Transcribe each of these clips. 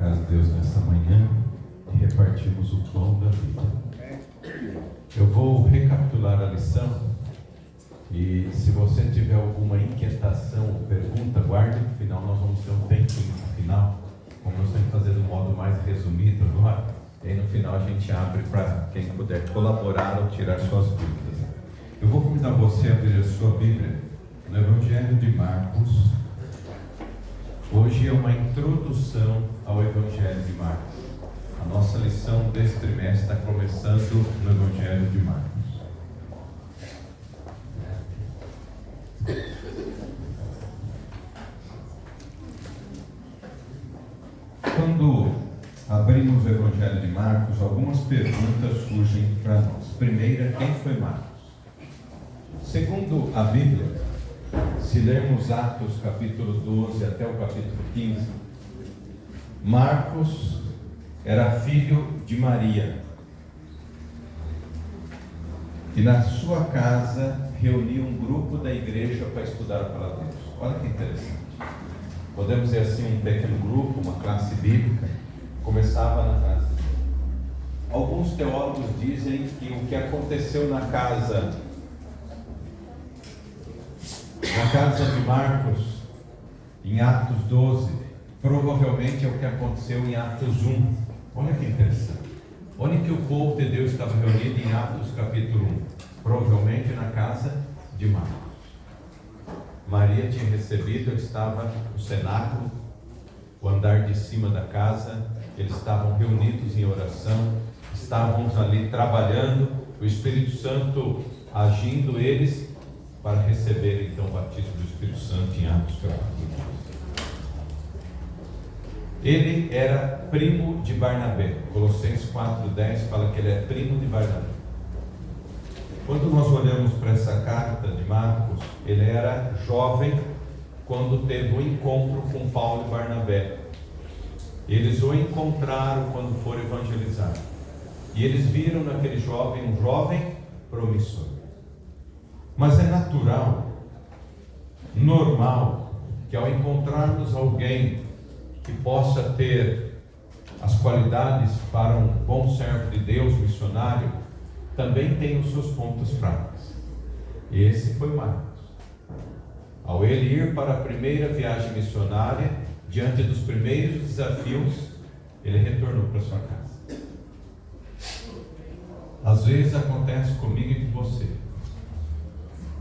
casa de Deus nesta manhã e repartimos o pão da vida. Eu vou recapitular a lição e se você tiver alguma inquietação ou pergunta, guarde para o final, nós vamos ter um tempinho no final, como nós estamos fazendo de modo mais resumido agora, e aí no final a gente abre para quem puder colaborar ou tirar suas dúvidas. Eu vou convidar você a abrir a sua Bíblia no Evangelho de Marcos. Hoje é uma introdução ao Evangelho de Marcos. A nossa lição desse trimestre está começando no Evangelho de Marcos. Quando abrimos o Evangelho de Marcos, algumas perguntas surgem para nós. Primeira, quem foi Marcos? Segundo a Bíblia, se lermos Atos capítulo 12 até o capítulo 15, Marcos era filho de Maria e na sua casa reunia um grupo da igreja para estudar a palavra de Deus. Olha que interessante. Podemos dizer assim, um pequeno grupo, uma classe bíblica, começava na casa de Deus. Alguns teólogos dizem que o que aconteceu na casa de Marcos, em Atos 12, provavelmente é o que aconteceu em Atos 1. Olha que interessante. Onde que o povo de Deus estava reunido em Atos capítulo 1? Provavelmente na casa de Marcos. Maria tinha recebido, ele estava no cenáculo, o andar de cima da casa, eles estavam reunidos em oração, estávamos ali trabalhando, o Espírito Santo agindo eles para receber então o batismo do Espírito Santo em Atos capítulo 12. Ele era primo de Barnabé. Colossenses 4:10 fala que ele é primo de Barnabé. Quando nós olhamos para essa carta de Marcos, ele era jovem quando teve o encontro com Paulo e Barnabé. Eles o encontraram quando foram evangelizar. E eles viram naquele jovem um jovem promissor. Mas é natural, normal, que ao encontrarmos alguém que possa ter as qualidades para um bom servo de Deus, missionário, também tem os seus pontos fracos. E esse foi Marcos. Ao ele ir para a primeira viagem missionária, diante dos primeiros desafios, ele retornou para sua casa. Às vezes acontece comigo e com você.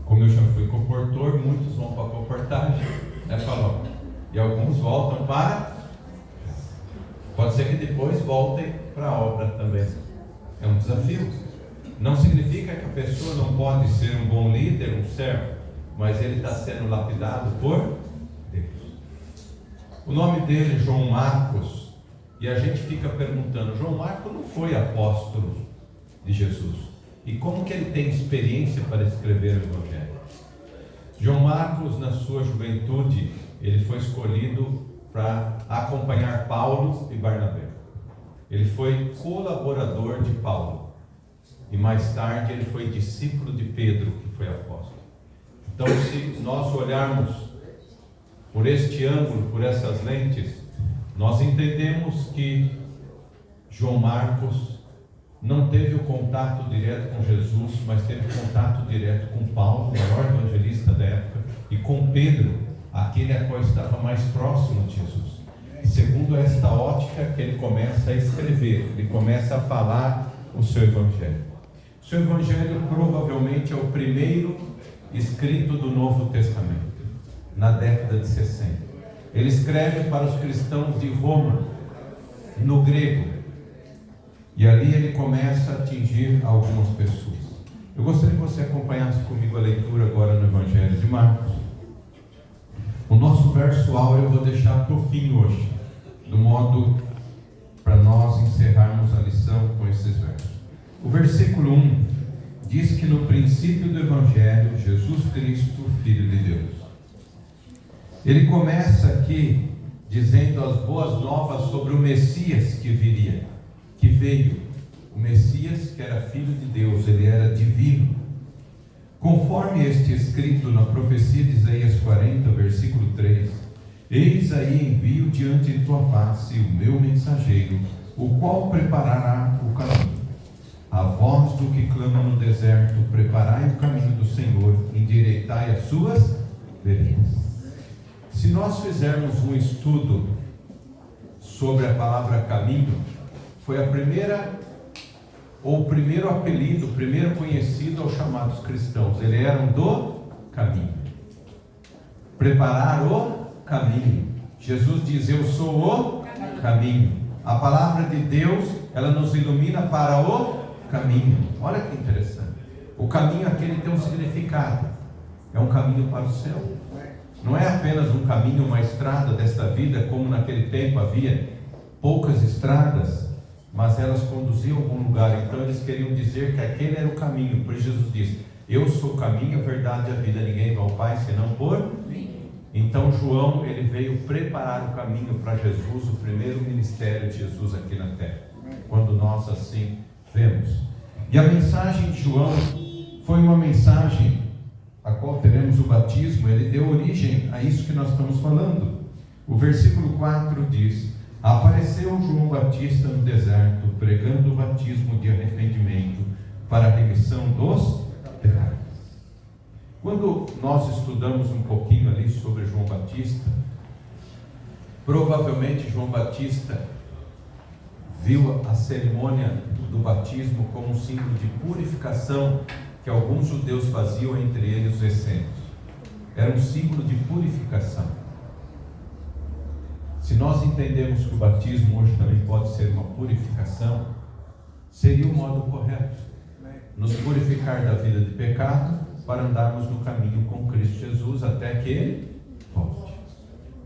Como eu já fui comportor, muitos vão para a comportagem, Falou. E alguns voltam para... Pode ser que depois voltem para a obra também. É um desafio. Não significa que a pessoa não pode ser um bom líder, um servo, mas ele está sendo lapidado por Deus. O nome dele é João Marcos, e a gente fica perguntando, João Marcos não foi apóstolo de Jesus? E como que ele tem experiência para escrever o Evangelho? João Marcos, na sua juventude, ele foi escolhido para acompanhar Paulo e Barnabé. Ele foi colaborador de Paulo. E mais tarde ele foi discípulo de Pedro, que foi apóstolo. Então, se nós olharmos por este ângulo, por essas lentes, nós entendemos que João Marcos não teve o contato direto com Jesus, mas teve contato direto com Paulo, o maior evangelista da época, e com Pedro, aquele a qual estava mais próximo de Jesus. Segundo esta ótica que ele começa a escrever, ele começa a falar o seu evangelho. O seu evangelho provavelmente é o primeiro escrito do Novo Testamento, na década de 60. Ele escreve para os cristãos de Roma, no grego, e ali ele começa a atingir algumas pessoas. Eu gostaria que você acompanhasse comigo a leitura agora no Evangelho de Marcos. O nosso verso áureo eu vou deixar para o fim hoje, do modo para nós encerrarmos a lição com esses versos. O versículo 1 diz que no princípio do Evangelho, Jesus Cristo, Filho de Deus. Ele começa aqui dizendo as boas novas sobre o Messias que viria, que veio. O Messias que era Filho de Deus, ele era divino. Conforme este escrito na profecia de Isaías 40, versículo 3, eis aí envio diante de tua face o meu mensageiro, Cordeiro, o qual preparará o caminho. A voz do que clama no deserto: preparai o caminho do Senhor, endireitai as suas veredas. Se nós fizermos um estudo sobre a palavra caminho, foi a primeira, ou o primeiro apelido, o primeiro conhecido aos chamados cristãos. Eles eram do caminho. Preparar o caminho. Jesus diz: eu sou o caminho. A palavra de Deus, ela nos ilumina para o caminho. Olha que interessante. O caminho aqui ele tem um significado. É um caminho para o céu. Não é apenas um caminho, uma estrada desta vida, como naquele tempo havia poucas estradas, mas elas conduziam a algum lugar. Então eles queriam dizer que aquele era o caminho. Por isso Jesus diz: eu sou o caminho, a verdade e a vida. Ninguém vai ao Pai senão por mim. Então João, ele veio preparar o caminho para Jesus, o primeiro ministério de Jesus aqui na terra, quando nós assim vemos. E a mensagem de João foi uma mensagem a qual teremos o batismo. Ele deu origem a isso que nós estamos falando. O versículo 4 diz: apareceu João Batista no deserto, pregando o batismo de arrependimento para a remissão dos pecados. Quando nós estudamos um pouquinho ali sobre João Batista, provavelmente João Batista viu a cerimônia do batismo como um símbolo de purificação que alguns judeus faziam, entre eles os essênios. Era um símbolo de purificação. Se nós entendemos que o batismo hoje também pode ser uma purificação, seria o modo correto: nos purificar da vida de pecado para andarmos no caminho com Cristo Jesus até que Ele volte,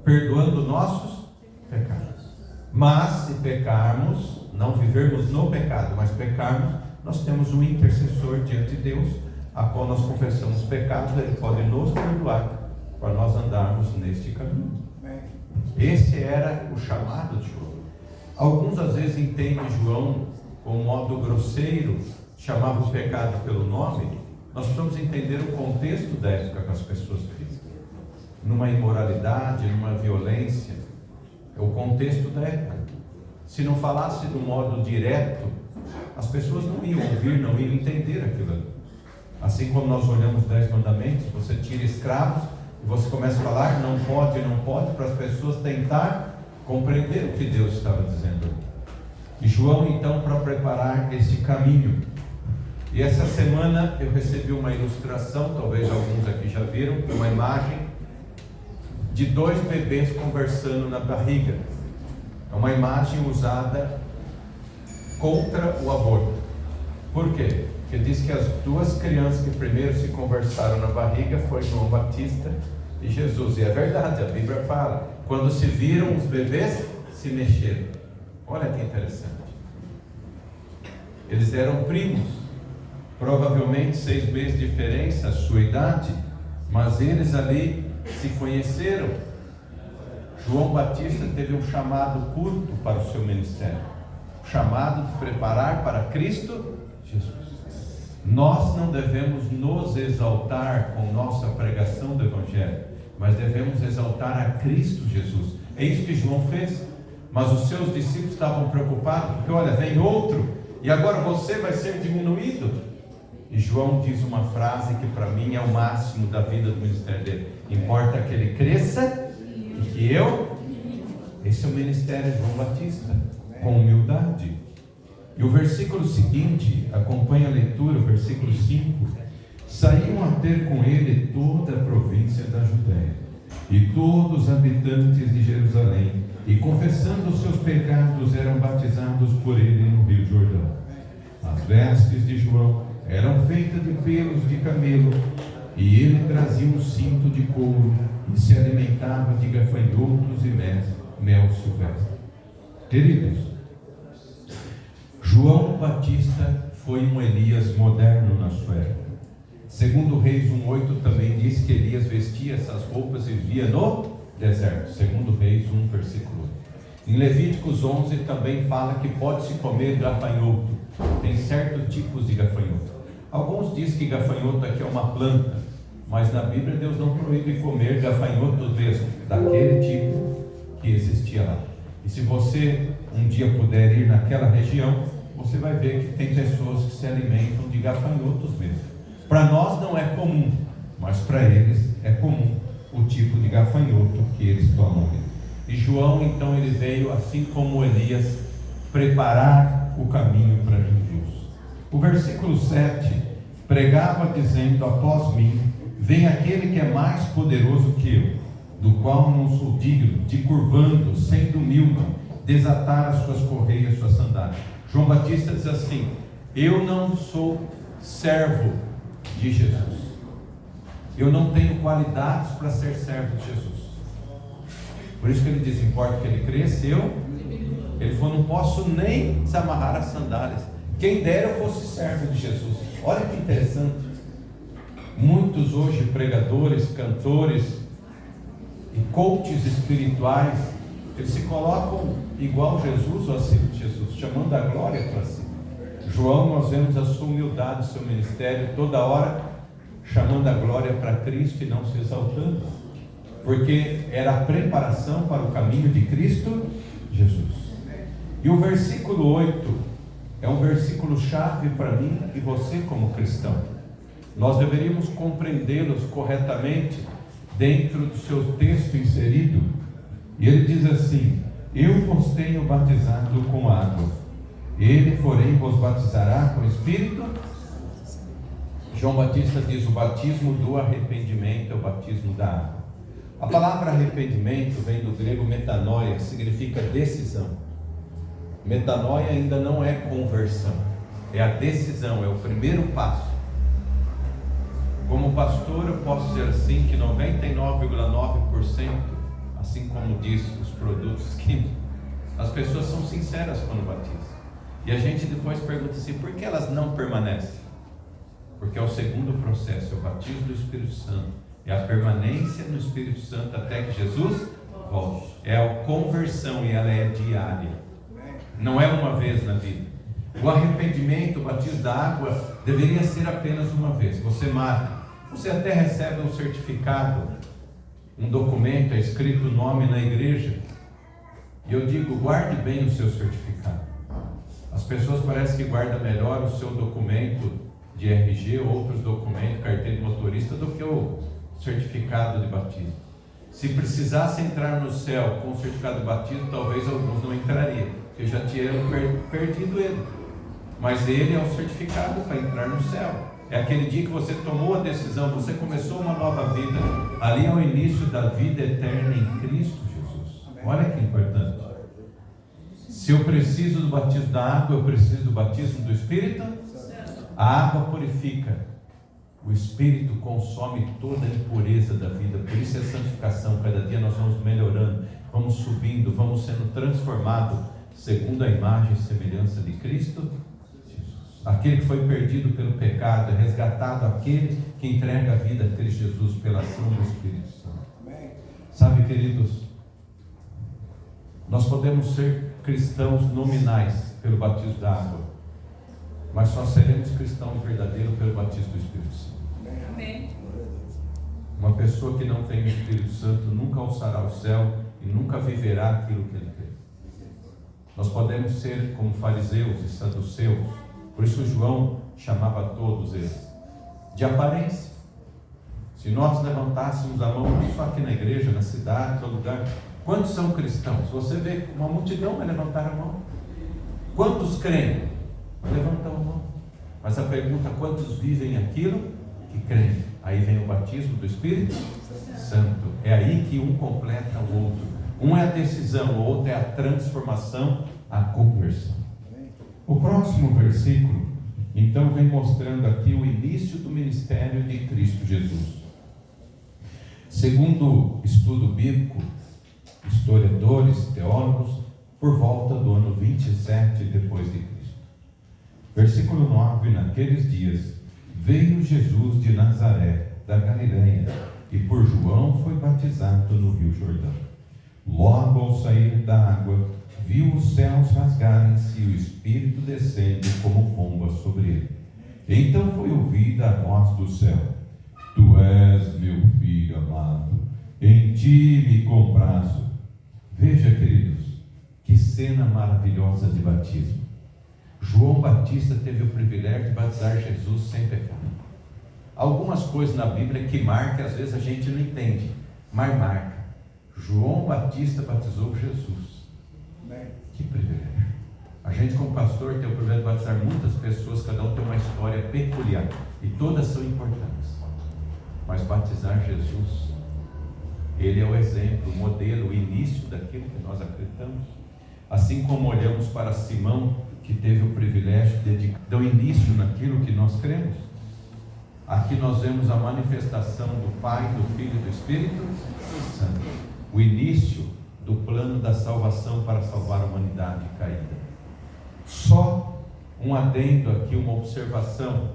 perdoando nossos pecados. Mas se pecarmos, não vivermos no pecado, mas pecarmos, nós temos um intercessor diante de Deus, a qual nós confessamos pecados, Ele pode nos perdoar para nós andarmos neste caminho. Esse era o chamado de João. Alguns às vezes entendem João com um modo grosseiro, chamava o pecado pelo nome. Nós precisamos entender o contexto da época que as pessoas viviam. Numa imoralidade, numa violência. É o contexto da época. Se não falasse de um modo direto, as pessoas não iam ouvir, não iam entender aquilo ali. Assim como nós olhamos os 10 mandamentos, você tira escravos e você começa a falar não pode, para as pessoas tentar compreender o que Deus estava dizendo. E João, então, para preparar esse caminho. E essa semana eu recebi uma ilustração, talvez alguns aqui já viram, uma imagem de 2 bebês conversando na barriga. É uma imagem usada contra o aborto. Por quê? Porque diz que as 2 crianças que primeiro se conversaram na barriga foi João Batista e Jesus. E é verdade, a Bíblia fala, quando se viram os bebês, se mexeram. Olha que interessante. Eles eram primos, provavelmente 6 meses de diferença a sua idade, mas eles ali se conheceram. João Batista teve um chamado curto para o seu ministério, o chamado de preparar para Cristo Jesus. Nós não devemos nos exaltar com nossa pregação do Evangelho, mas devemos exaltar a Cristo Jesus. É isso que João fez. Mas os seus discípulos estavam preocupados, porque olha, vem outro, e agora você vai ser diminuído. E João diz uma frase que para mim é o máximo da vida do ministério dele: importa que ele cresça e que eu. Esse é o ministério de João Batista, com humildade. E o versículo seguinte, acompanha a leitura, o versículo 5: saíam a ter com ele toda a província da Judéia e todos os habitantes de Jerusalém, e confessando os seus pecados eram batizados por ele no Rio Jordão. As vestes de João eram feitas de pelos de camelo, e ele trazia um cinto de couro e se alimentava de gafanhotos e mel silvestre. Queridos, João Batista foi um Elias moderno na sua época. Segundo Reis 1:8 também diz que Elias vestia essas roupas e vivia no deserto. Segundo Reis 1, versículo 8. Em Levíticos 11 também fala que pode-se comer gafanhoto. Tem certos tipos de gafanhoto. Alguns dizem que gafanhoto aqui é uma planta, mas na Bíblia Deus não proíbe comer gafanhotos mesmo, daquele tipo que existia lá. E se você um dia puder ir naquela região, você vai ver que tem pessoas que se alimentam de gafanhotos mesmo. Para nós não é comum, mas para eles é comum o tipo de gafanhoto que eles tomam. E João, então, ele veio, assim como Elias, preparar o caminho para Jesus. O versículo 7, pregava dizendo: após mim, vem aquele que é mais poderoso que eu, do qual não sou digno de, curvando, sendo humilde, desatar as suas correias, suas sandálias. João Batista diz assim: eu não sou servo de Jesus, eu não tenho qualidades para ser servo de Jesus. Por isso que ele diz: importa que ele cresça, ele falou, não posso nem desamarrar as sandálias, quem dera eu fosse servo de Jesus. Olha que interessante, muitos hoje pregadores, cantores e coaches espirituais, eles se colocam igual Jesus ou acima de Jesus, chamando a glória para si. João, nós vemos a sua humildade, o seu ministério, toda hora chamando a glória para Cristo e não se exaltando, porque era a preparação para o caminho de Cristo Jesus. E o versículo 8 é um versículo chave para mim e você como cristão. Nós deveríamos compreendê-los corretamente dentro do seu texto inserido. E ele diz assim: eu vos tenho batizado com água, ele porém vos batizará com o Espírito. João Batista diz: o batismo do arrependimento é o batismo da água. A palavra arrependimento vem do grego metanoia, que significa decisão. Metanoia ainda não é conversão, é a decisão, é o primeiro passo. Como pastor, eu posso dizer assim que 99,9%, assim como diz os produtos químicos, as pessoas são sinceras quando batizam. E a gente depois pergunta assim: por que elas não permanecem? Porque é o segundo processo, é o batismo do Espírito Santo, é a permanência no Espírito Santo até que Jesus volte. É a conversão e ela é diária, não é uma vez na vida. O arrependimento, o batismo da água, deveria ser apenas uma vez. Você marca, você até recebe um certificado, um documento, é escrito o nome na igreja. E eu digo, guarde bem o seu certificado. As pessoas parecem que guardam melhor o seu documento de RG, outros documentos, carteira de motorista, do que o certificado de batismo. Se precisasse entrar no céu com o certificado de batismo, talvez alguns não entrariam, porque já tinham perdido ele. Mas ele é o certificado para entrar no céu. É aquele dia que você tomou a decisão, você começou uma nova vida. Ali é o início da vida eterna em Cristo Jesus. Olha que importante. Se eu preciso do batismo da água, eu preciso do batismo do Espírito. A água purifica, o Espírito consome toda a impureza da vida. Por isso é santificação. Cada dia nós vamos melhorando, vamos subindo, vamos sendo transformados segundo a imagem e semelhança de Cristo Jesus. Aquele que foi perdido pelo pecado é resgatado, aquele que entrega a vida a Cristo Jesus pela ação do Espírito Santo. Sabe, queridos, nós podemos ser cristãos nominais pelo batismo da água, mas só seremos cristãos verdadeiros pelo batismo do Espírito Santo. Amém. Uma pessoa que não tem o Espírito Santo nunca alçará o céu e nunca viverá aquilo que ele crê. Nós podemos ser como fariseus e saduceus. Por isso João chamava todos eles de aparência. Se nós levantássemos a mão, não só aqui na igreja, na cidade, em todo lugar, quantos são cristãos? Você vê uma multidão vai levantar a mão. Quantos creem? Levantam a mão. Mas a pergunta: quantos vivem aquilo que creem? Aí vem o batismo do Espírito Santo. É aí que um completa o outro. Um é a decisão, o outro é a transformação, a conversão. O próximo versículo, então, vem mostrando aqui o início do ministério de Cristo Jesus. Segundo estudo bíblico, historiadores, teólogos, por volta do ano 27 depois de Cristo. Versículo 9: naqueles dias veio Jesus de Nazaré, da Galileia, e por João foi batizado no rio Jordão. Logo ao sair da água, viu os céus rasgarem-se e o Espírito descendo como pomba sobre ele. Então foi ouvida a voz do céu: Tu és meu filho amado, em ti me comprazo. Veja, queridos, Que cena maravilhosa de batismo. João Batista teve o privilégio de batizar Jesus sem pecado. Algumas coisas na Bíblia que marcam, às vezes a gente não entende, mas marca. João Batista batizou Jesus. Que privilégio. A gente, como pastor, tem o privilégio de batizar muitas pessoas, cada um tem uma história peculiar, e todas são importantes. Mas batizar Jesus, ele é o exemplo, o modelo, o início daquilo que nós acreditamos. Assim como olhamos para Simão, que teve o privilégio de dar o início naquilo que nós cremos. Aqui nós vemos a manifestação do Pai, do Filho e do Espírito Santo. O início do plano da salvação para salvar a humanidade caída. Só um adendo aqui, uma observação.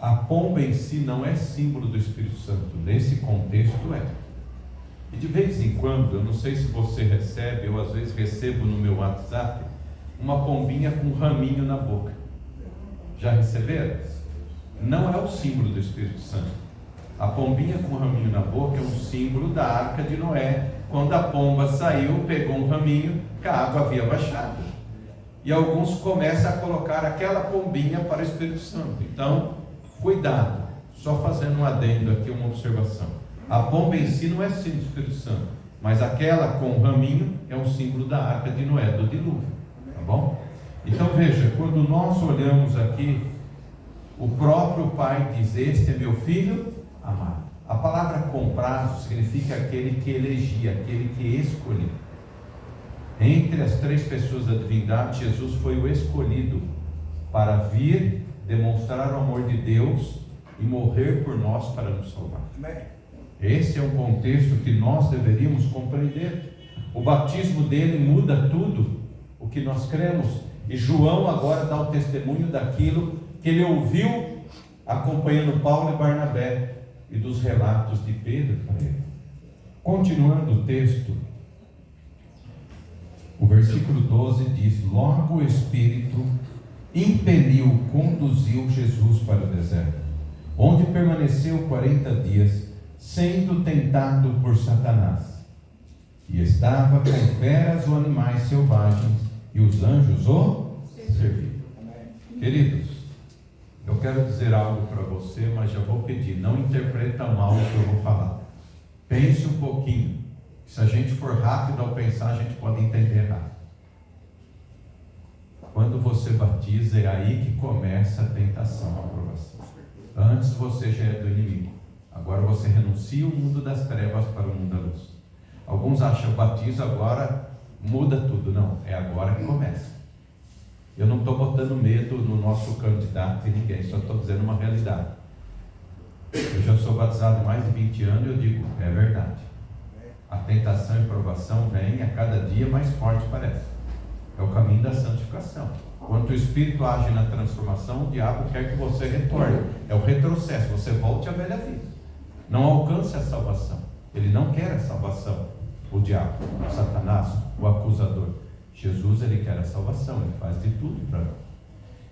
A pomba em si não é símbolo do Espírito Santo. Nesse contexto é. E de vez em quando, eu não sei se você recebe, eu às vezes recebo no meu WhatsApp, uma pombinha com um raminho na boca. Já receberam? Não é o símbolo do Espírito Santo. A pombinha com um raminho na boca é um símbolo da Arca de Noé. Quando a pomba saiu, pegou um raminho, que a água havia baixado. E alguns começam a colocar aquela pombinha para o Espírito Santo. Então, cuidado. Só fazendo um adendo aqui, uma observação. A pomba em si não é símbolo do Espírito Santo, mas aquela com o raminho é um símbolo da Arca de Noé, do dilúvio. Tá bom? Então veja, quando nós olhamos aqui, o próprio Pai diz: este é meu filho amado. A palavra comprazo significa aquele que elegia, aquele que escolheu. Entre as três pessoas da divindade, Jesus foi o escolhido para vir demonstrar o amor de Deus e morrer por nós para nos salvar. Esse é um contexto que nós deveríamos compreender. O batismo dele muda tudo o que nós cremos. E João agora dá o testemunho daquilo que ele ouviu acompanhando Paulo e Barnabé e dos relatos de Pedro para ele. Continuando o texto, o versículo 12 diz: logo o Espírito impeliu, conduziu Jesus para o deserto, onde permaneceu 40 dias, sendo tentado por Satanás. E estava com feras ou animais selvagens, e os anjos o serviam. Queridos, eu quero dizer algo para você, mas já vou pedir, não interpreta mal o que eu vou falar. Pense um pouquinho. Se a gente for rápido ao pensar, a gente pode entender errado. Quando você batiza, é aí que começa a tentação, a aprovação. Antes você já é do inimigo. Agora você renuncia o mundo das trevas para o mundo da luz. Alguns acham que o batismo agora muda tudo. Não, é agora que começa. Eu não estou botando medo no nosso candidato e ninguém, só estou dizendo uma realidade. Eu já sou batizado há mais de 20 anos e eu digo, é verdade. A tentação e provação vem a cada dia mais forte, parece. É o caminho da santificação. Quando o Espírito age na transformação, o diabo quer que você retorne. É o retrocesso, você volte à velha vida. Não alcance a salvação. Ele não quer a salvação. O diabo, o Satanás, o acusador. Jesus, ele quer a salvação, ele faz de tudo para nós.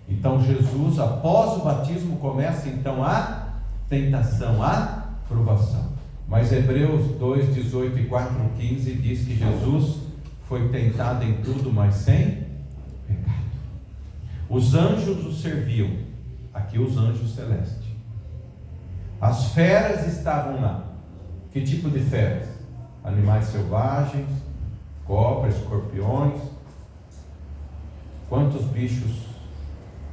Então Jesus, após o batismo, começa então a tentação, a provação. Mas Hebreus 2, 18 e 4, 15 diz que Jesus foi tentado em tudo, mas sem pecado. Os anjos o serviam. Aqui os anjos celestes. As feras estavam lá. Que tipo de feras? Animais selvagens, cobras, escorpiões. Quantos bichos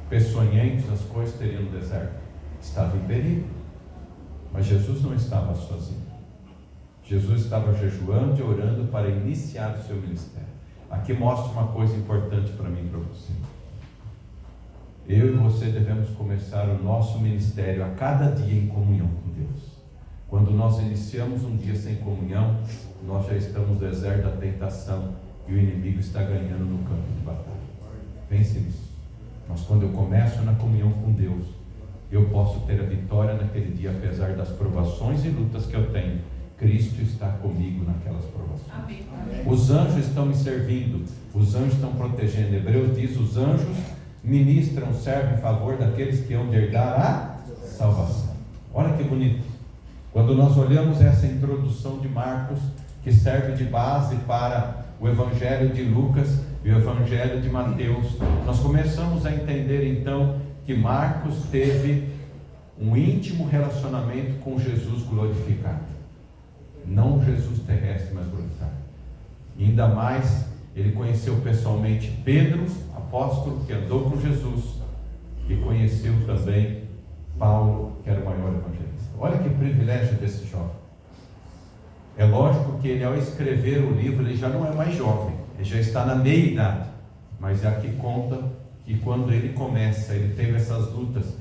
peçonhentos as coisas teriam no deserto? Estava em perigo. Mas Jesus não estava sozinho. Jesus estava jejuando e orando para iniciar o seu ministério. Aqui mostra uma coisa importante para mim e para você. Eu e você devemos começar o nosso ministério a cada dia em comunhão com Deus. Quando nós iniciamos um dia sem comunhão, nós já estamos no deserto da tentação e o inimigo está ganhando no campo de batalha. Pense nisso. Mas quando eu começo na comunhão com Deus, eu posso ter a vitória naquele dia, apesar das provações e lutas que eu tenho. Cristo está comigo naquelas provações. Amém. Os anjos estão me servindo, os anjos estão protegendo. Hebreus diz: os anjos ministram, servem em favor daqueles que hão de herdar a salvação. Olha que bonito. Quando nós olhamos essa introdução de Marcos, que serve de base para o Evangelho de Lucas e o Evangelho de Mateus, nós começamos a entender então que Marcos teve um íntimo relacionamento com Jesus glorificado. Não Jesus terrestre, mas glorificado. E ainda mais, ele conheceu pessoalmente Pedro, apóstolo, que andou com Jesus, e conheceu também Paulo, que era o maior evangelista. Olha que privilégio desse jovem. É lógico que ele, ao escrever o livro, ele já não é mais jovem, ele já está na meia-idade, mas é aqui conta que quando ele começa, ele teve essas lutas.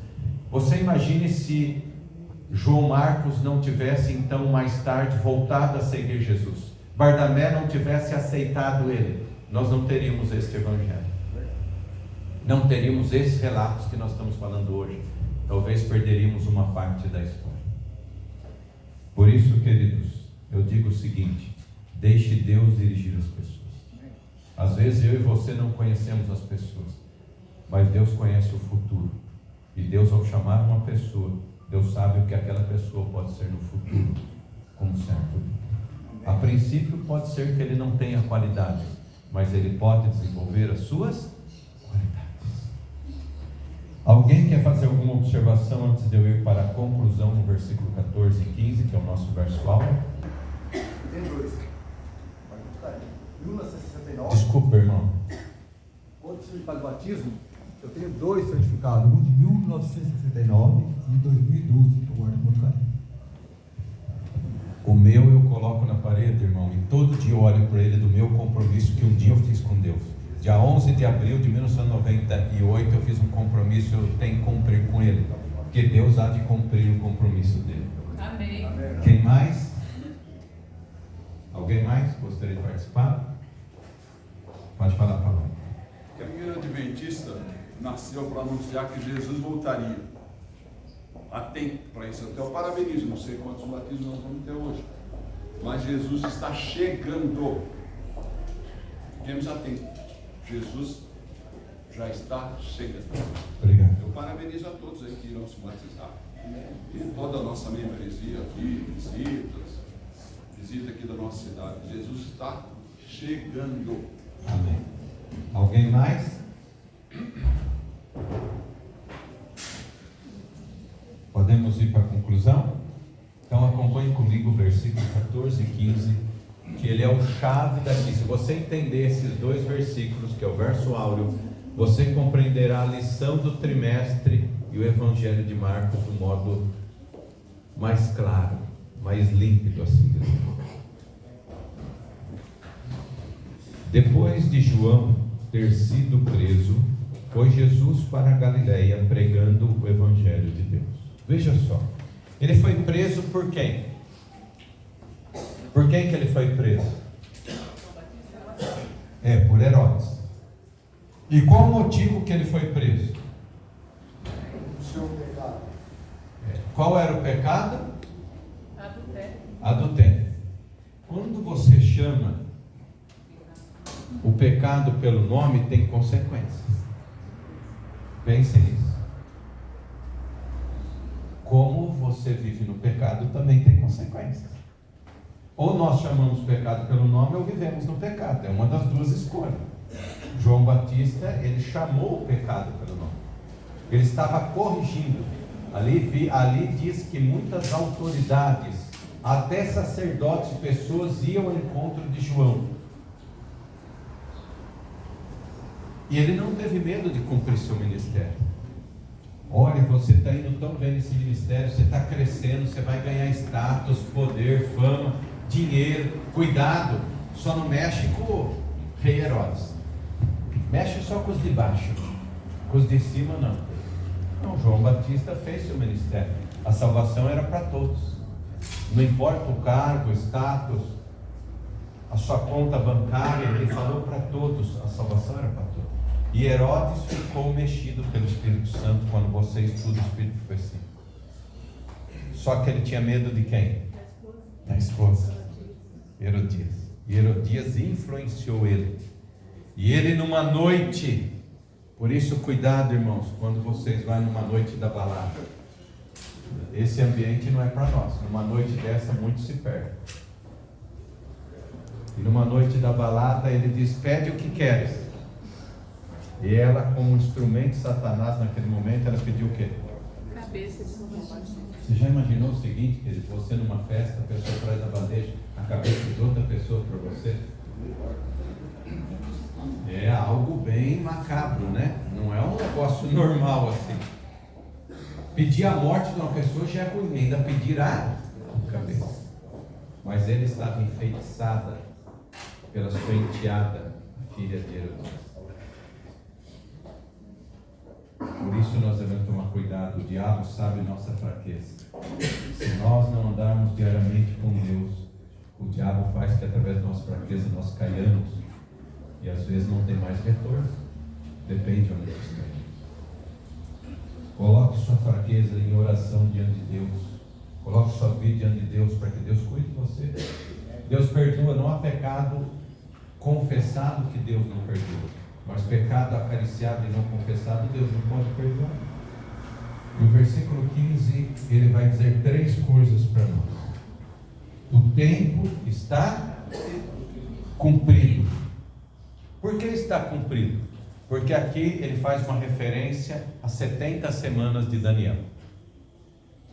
Você imagine se João Marcos não tivesse então mais tarde voltado a seguir Jesus, Barnabé não tivesse aceitado ele, nós não teríamos este evangelho, não teríamos esses relatos que nós estamos falando hoje, talvez perderíamos uma parte da história. Por isso, queridos, eu digo o seguinte: deixe Deus dirigir as pessoas. Às vezes eu e você não conhecemos as pessoas, mas Deus conhece o futuro, e Deus, ao chamar uma pessoa, Deus sabe o que aquela pessoa pode ser no futuro, como certo. A princípio pode ser que ele não tenha qualidades, mas ele pode desenvolver as suas qualidades. Alguém quer fazer alguma observação antes de eu ir para a conclusão no versículo 14 e 15, que é o nosso verso alvo? Tem dois. 1969. Desculpa, irmão. Quando eu fui para o batismo, eu tenho dois certificados, um de 1969 e de 2012, que eu guardo muito carinho. O meu eu coloco na parede, irmão, e todo dia eu olho para ele do meu compromisso que um dia eu fiz com Deus. Dia 11 de abril de 1998 eu fiz um compromisso, eu tenho que cumprir com ele, porque Deus há de cumprir o compromisso dele. Amém. Quem mais? Alguém mais gostaria de participar? Pode falar, Paulo. A Igreja Adventista nasceu para anunciar que Jesus voltaria. Há tempo para isso. Até eu parabenizo, não sei quantos batismos nós vamos ter hoje, mas Jesus está chegando. Fiquemos atentos. Jesus já está chegando. Obrigado. Eu parabenizo a todos aí que irão se batizar. E toda a nossa membresia aqui, visita aqui da nossa cidade. Jesus está chegando. Amém. Alguém mais? Podemos ir para a conclusão? Então acompanhe comigo o versículo 14 e 15, que ele é o chave daqui. Se você entender esses dois versículos, que é o verso áureo, você compreenderá a lição do trimestre e o Evangelho de Marcos de um modo mais claro, mais límpido, assim dizer. Depois de João ter sido preso, foi Jesus para a Galileia pregando o Evangelho de Deus. Veja só, ele foi preso por quem? Por quem que ele foi preso? Por Herodes. E qual o motivo que ele foi preso? O seu pecado. Qual era o pecado? Adultério. Adultério. Quando você chama o pecado pelo nome, tem consequências. Pense nisso. Como você vive no pecado também tem consequências. Ou nós chamamos o pecado pelo nome, ou vivemos no pecado. É uma das duas escolhas. João Batista, ele chamou o pecado pelo nome. Ele estava corrigindo. Ali diz que muitas autoridades, até sacerdotes e pessoas, iam ao encontro de João. E ele não teve medo de cumprir seu ministério. Olha, você está indo tão bem nesse ministério, você está crescendo, você vai ganhar status, poder, fama, dinheiro. Cuidado, só não mexe com o rei Herodes. Mexe só com os de baixo, com os de cima não. Não, João Batista fez seu ministério. A salvação era para todos. Não importa o cargo, o status, a sua conta bancária, ele falou para todos, a salvação era para todos. E Herodes ficou mexido pelo Espírito Santo quando você estuda o Espírito de profecia. Só que ele tinha medo de quem? Da esposa. Herodias. E Herodias influenciou ele. E ele numa noite, por isso cuidado, irmãos, quando vocês vão numa noite da balada. Esse ambiente não é para nós. Numa noite dessa, muitos se perdem. E numa noite da balada ele diz: pede o que queres. E ela, como instrumento de Satanás naquele momento, ela pediu o quê? Cabeça de São Sebastião. Você já imaginou o seguinte, querido? Você numa festa, a pessoa traz a bandeja, a cabeça de outra pessoa para você? É algo bem macabro, né? Não é um negócio normal assim. Pedir a morte de uma pessoa já é ruim, ainda pedir a cabeça. Mas ele estava enfeitiçada pela sua enteada, filha de Herodes. Por isso nós devemos tomar cuidado. O diabo sabe nossa fraqueza. Se nós não andarmos diariamente com Deus, o diabo faz que através da nossa fraqueza nós caiamos. E às vezes não tem mais retorno. Depende de onde nós caímos. Coloque sua fraqueza em oração diante de Deus. Coloque sua vida diante de Deus para que Deus cuide de você. Deus perdoa, não há pecado confessado que Deus não perdoa. Mas pecado acariciado e não confessado, Deus não pode perdoar. No versículo 15, ele vai dizer 3 coisas para nós. O tempo está cumprido. Por que está cumprido? Porque aqui ele faz uma referência às 70 semanas de Daniel.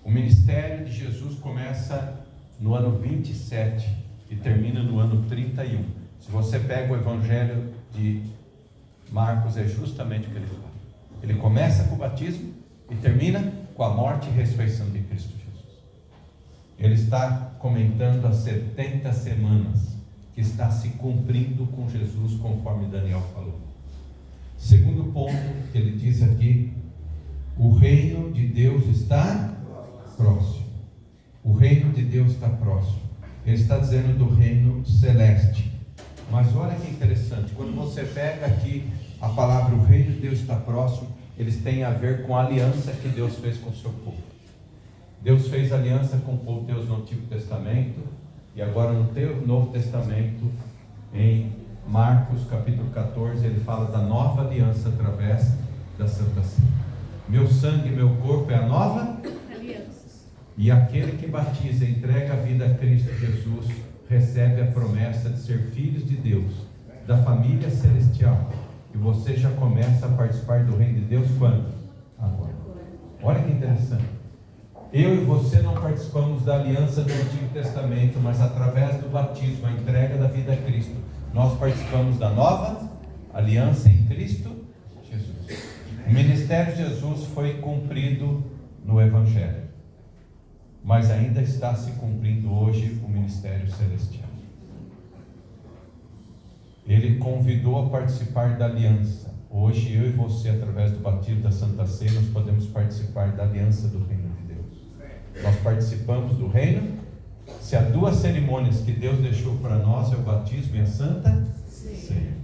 O ministério de Jesus começa no ano 27 e termina no ano 31. Se você pega o evangelho de Marcos, é justamente o que ele fala. Ele começa com o batismo e termina com a morte e ressurreição de Cristo Jesus. Ele está comentando as 70 semanas que está se cumprindo com Jesus, conforme Daniel falou. Segundo ponto, ele diz aqui: o reino de Deus está próximo. O reino de Deus está próximo. Ele está dizendo do reino celeste. Mas olha que interessante, quando você pega aqui a palavra o reino de Deus está próximo, eles têm a ver com a aliança que Deus fez com o seu povo. Deus fez aliança com o povo de Deus no Antigo Testamento, e agora no Novo Testamento, em Marcos capítulo 14, ele fala da nova aliança através da Santa Ceia. Meu sangue e meu corpo é a nova aliança. E aquele que batiza e entrega a vida a Cristo Jesus, recebe a promessa de ser filhos de Deus, da família celestial. E você já começa a participar do reino de Deus quando? Agora. Olha que interessante. Eu e você não participamos da aliança do Antigo Testamento, mas através do batismo, a entrega da vida a Cristo, nós participamos da nova aliança em Cristo Jesus. O ministério de Jesus foi cumprido no Evangelho, mas ainda está se cumprindo hoje o ministério celestial. Ele convidou a participar da aliança. Hoje eu e você, através do batismo da Santa Ceia, nós podemos participar da aliança do reino de Deus. Nós participamos do reino. Se há 2 cerimônias que Deus deixou para nós, é o batismo e a Santa Ceia.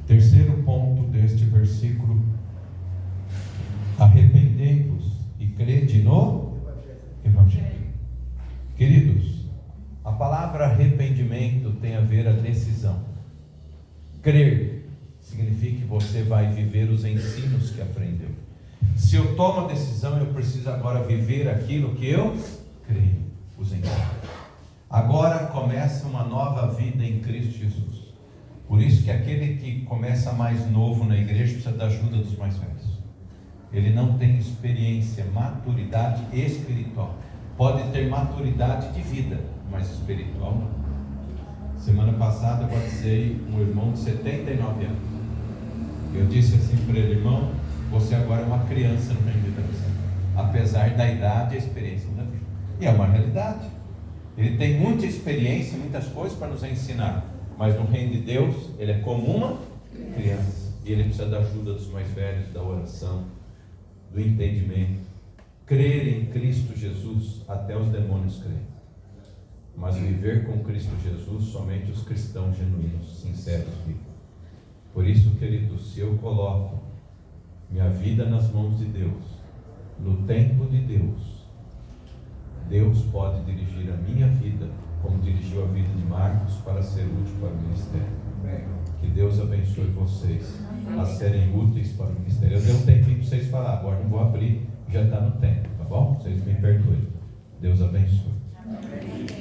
Terceiro ponto deste versículo: arrependei-vos e crede no Evangelho. Queridos, a palavra arrependimento tem a ver a decisão. Crer significa que você vai viver os ensinos que aprendeu. Se eu tomo a decisão, eu preciso agora viver aquilo que eu creio, os ensinos. Agora começa uma nova vida em Cristo Jesus. Por isso que aquele que começa mais novo na igreja precisa da ajuda dos mais velhos. Ele não tem experiência, maturidade espiritual. Pode ter maturidade de vida, mas espiritual não. Semana passada eu batizei um irmão de 79 anos. Eu disse assim para ele: irmão, você agora é uma criança no reino de Deus, apesar da idade e a experiência da vida. E é uma realidade. Ele tem muita experiência, muitas coisas para nos ensinar, mas no reino de Deus ele é como uma criança. E ele precisa da ajuda dos mais velhos, da oração, do entendimento. Crer em Cristo Jesus, até os demônios creem. Mas viver com Cristo Jesus, somente os cristãos genuínos, sinceros vivem. Por isso, queridos, se eu coloco minha vida nas mãos de Deus, no tempo de Deus, Deus pode dirigir a minha vida, como dirigiu a vida de Marcos, para ser útil para o ministério. Que Deus abençoe vocês a serem úteis para o ministério. Eu dei um tempinho para vocês falar, agora não vou abrir, já está no tempo, tá bom? Vocês me perdoem. Deus abençoe.